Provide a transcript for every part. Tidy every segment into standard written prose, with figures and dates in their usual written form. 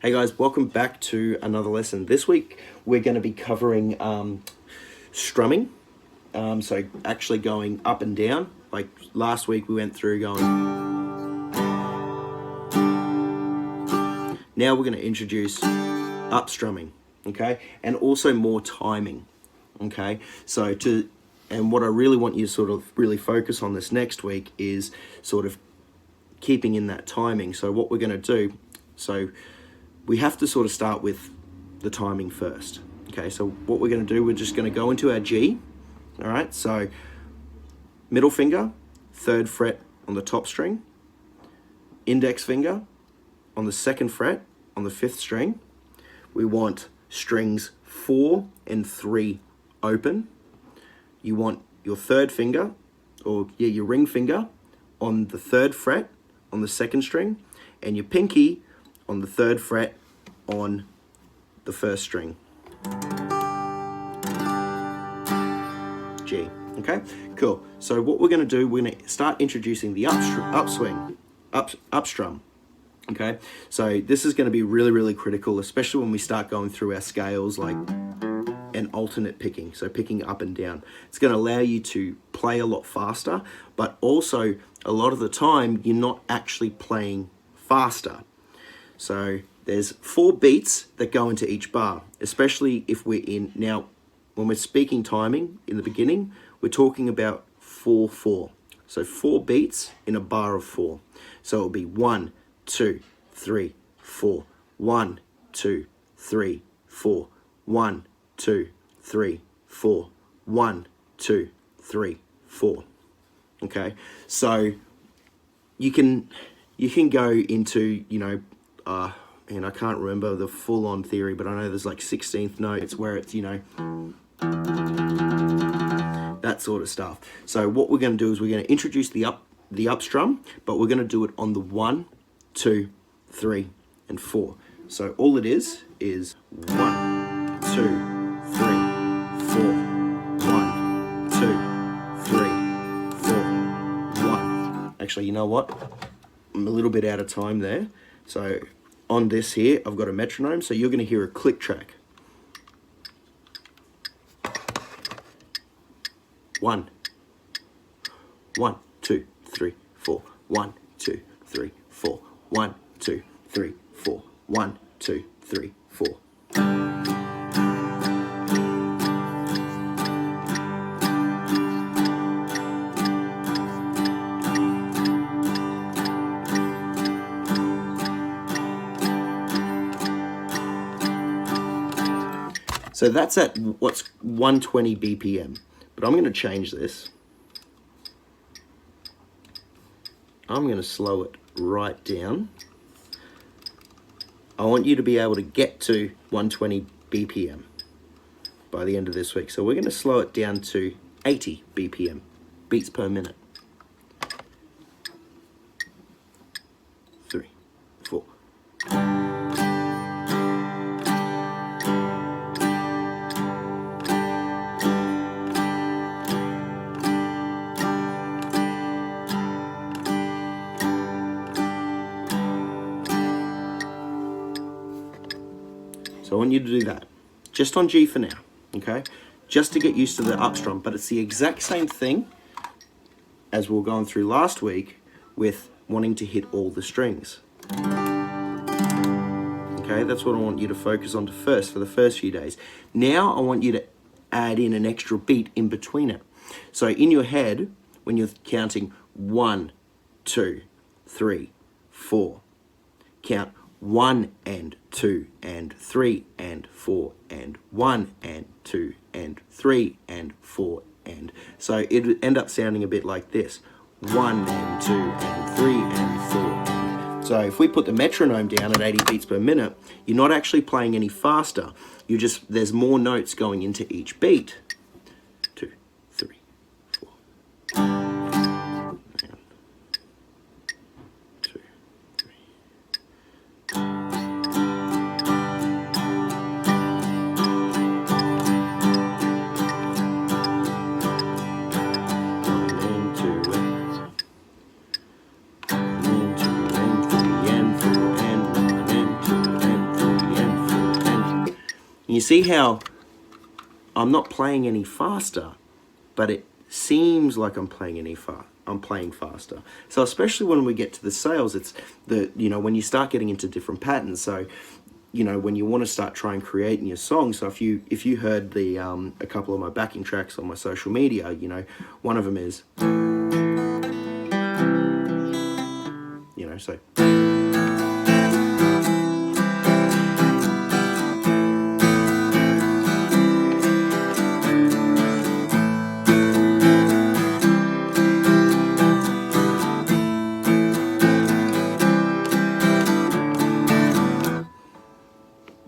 Hey guys, welcome back to another lesson. This week we're going to be covering strumming. So actually going up and down. Like last week we went through going. Now we're going to introduce up strumming, okay? And also more timing, okay? And what I really want you to sort of really focus on this next week is sort of keeping in that timing. So what we're going to do, we have to sort of start with the timing first. Okay, so what we're going to do, we're just going to go into our G. All right, so middle finger, 3rd fret on the top string, index finger on the 2nd fret on the 5th string. We want strings 4 and 3 open. You want your 3rd finger, your ring finger on the 3rd fret on the 2nd string, and your pinky on the 3rd fret on the 1st string. G. Okay, cool. So what we're going to do, we're going to start introducing the up strum. Okay, so this is going to be really, really critical, especially when we start going through our scales like an alternate picking, so picking up and down. It's going to allow you to play a lot faster, but also a lot of the time you're not actually playing faster. So there's 4 beats that go into each bar, especially if we're in, now when we're speaking timing in the beginning, we're talking about 4/4. So 4 beats in a bar of 4. So it'll be 1, 2, 3, 4, 1, 2, 3, 4, 1, 2, 3, 4, 1, 2, 3, 4. Okay, so you can go into, and I can't remember the full-on theory, but I know there's like 16th notes where it's, that sort of stuff. So what we're going to do is we're going to introduce the up strum, but we're going to do it on the 1, 2, 3, and 4. So all it is 1, 2, 3, 4, 1, 2, 3, 4, 1. Actually, you know what? I'm a little bit out of time there. So on this here, I've got a metronome, so you're going to hear a click track. 1, 1, 2, 3, 4, 1, 2, 3, 4, 1, 2, 3, 4, 1, 2, 3, 4. So that's at what's 120 BPM, but I'm going to change this. I'm going to slow it right down. I want you to be able to get to 120 BPM by the end of this week. So we're going to slow it down to 80 BPM, beats per minute. 3, 4. So I want you to do that, just on G for now, okay? Just to get used to the up strum, but it's the exact same thing as we were going through last week with wanting to hit all the strings. Okay, that's what I want you to focus on first for the first few days. Now I want you to add in an extra beat in between it. So in your head, when you're counting 1, 2, 3, 4, count 1 and 2 and 3 and 4 and 1 and 2 and 3 and 4 and. So it would end up sounding a bit like this. 1 and 2 and 3 and 4 and. So if we put the metronome down at 80 beats per minute, you're not actually playing any faster. There's more notes going into each beat. 2, 3, 4. see how I'm not playing any faster, but it seems like I'm playing faster. So especially when we get to the scales, it's when you start getting into different patterns. So, when you want to start trying creating your song. So if you heard the a couple of my backing tracks on my social media, one of them is, so.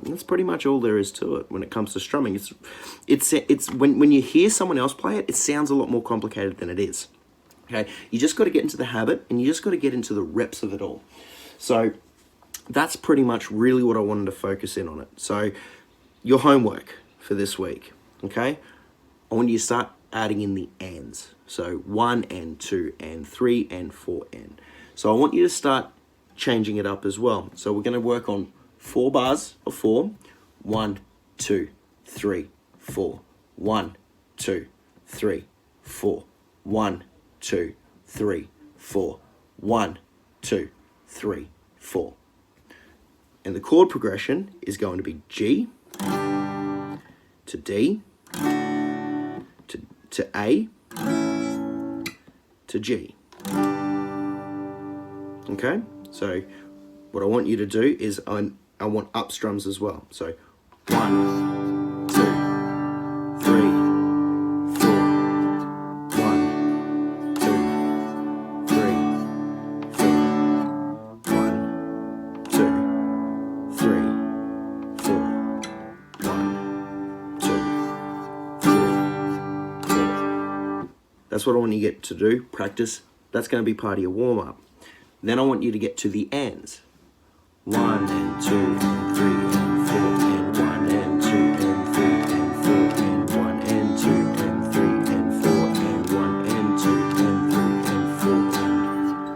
That's pretty much all there is to it when it comes to strumming. It's when you hear someone else play it, it sounds a lot more complicated than it is. Okay, you just got to get into the habit, and you just got to get into the reps of it all. So that's pretty much really what I wanted to focus in on it. So your homework for this week, okay? I want you to start adding in the ands. So 1 and 2 and 3 and 4 and. So I want you to start changing it up as well. So we're going to work on 4 bars of 4. 1, 2, 3, 4. 1, 2, 3, 4. 1, 2, 3, 4. 1, 2, 3, 4. And the chord progression is going to be G to D to A to G. Okay? So what I want you to do is I want up strums as well. So 1, 2, 3, 4. 1, 2, 3, 4. 1, 2, 3, 4. 1, 2, 3, 4. That's what I want you to get to do. Practice. That's going to be part of your warm-up. Then I want you to get to the ands. 1 and 2 and 3 and 4 and 1 and 2 and 3 and 4 and 1 and 2 and 3 and 4 and 1 and 2 and 3 and 4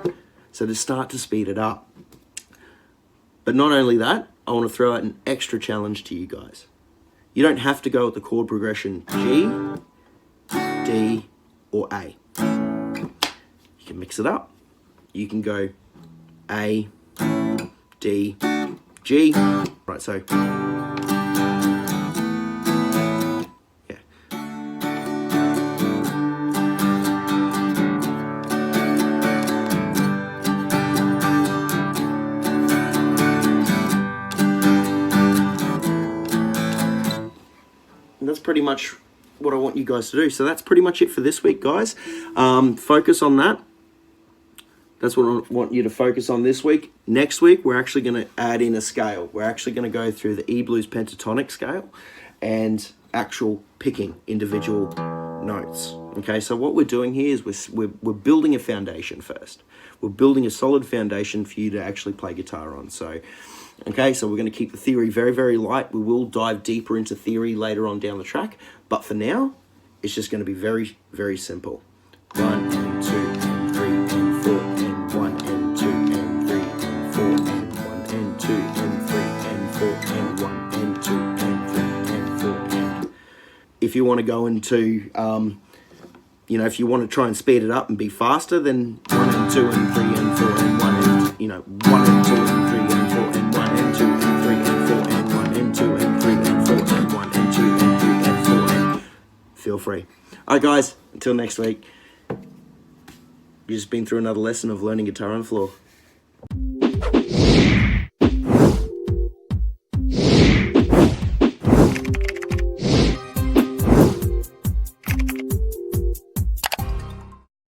and. So to start to speed it up. But not only that, I want to throw out an extra challenge to you guys. You don't have to go with the chord progression G, D, or A. You can mix it up. You can go A, D, G. Right, so yeah. And that's pretty much what I want you guys to do. So that's pretty much it for this week, guys. Focus on that. That's what I want you to focus on this week. Next week, we're actually going to add in a scale. We're actually going to go through the E blues pentatonic scale and actual picking individual notes. Okay, so what we're doing here is we're building a foundation first. We're building a solid foundation for you to actually play guitar on. So, okay, so we're going to keep the theory very, very light. We will dive deeper into theory later on down the track. But for now, it's just going to be very, very simple. 1 and 2 and 3 and 4 and 1 and 2 and 3 and 4 and 1 and 2 and 3 and 4 and 1 and 2 and 3 and 4 and. If you want to go into, if you want to try and speed it up and be faster, then 1 and 2 and 3 and 4 and 1 and, 1 and 2 and 3 and 4 and 1 and 2 and 3 and 4 and 1 and 2 and 3 and 4 and 1 and 2 and 3 and 4 and. Feel free. All right, guys, until next week. You've just been through another lesson of learning guitar on the floor.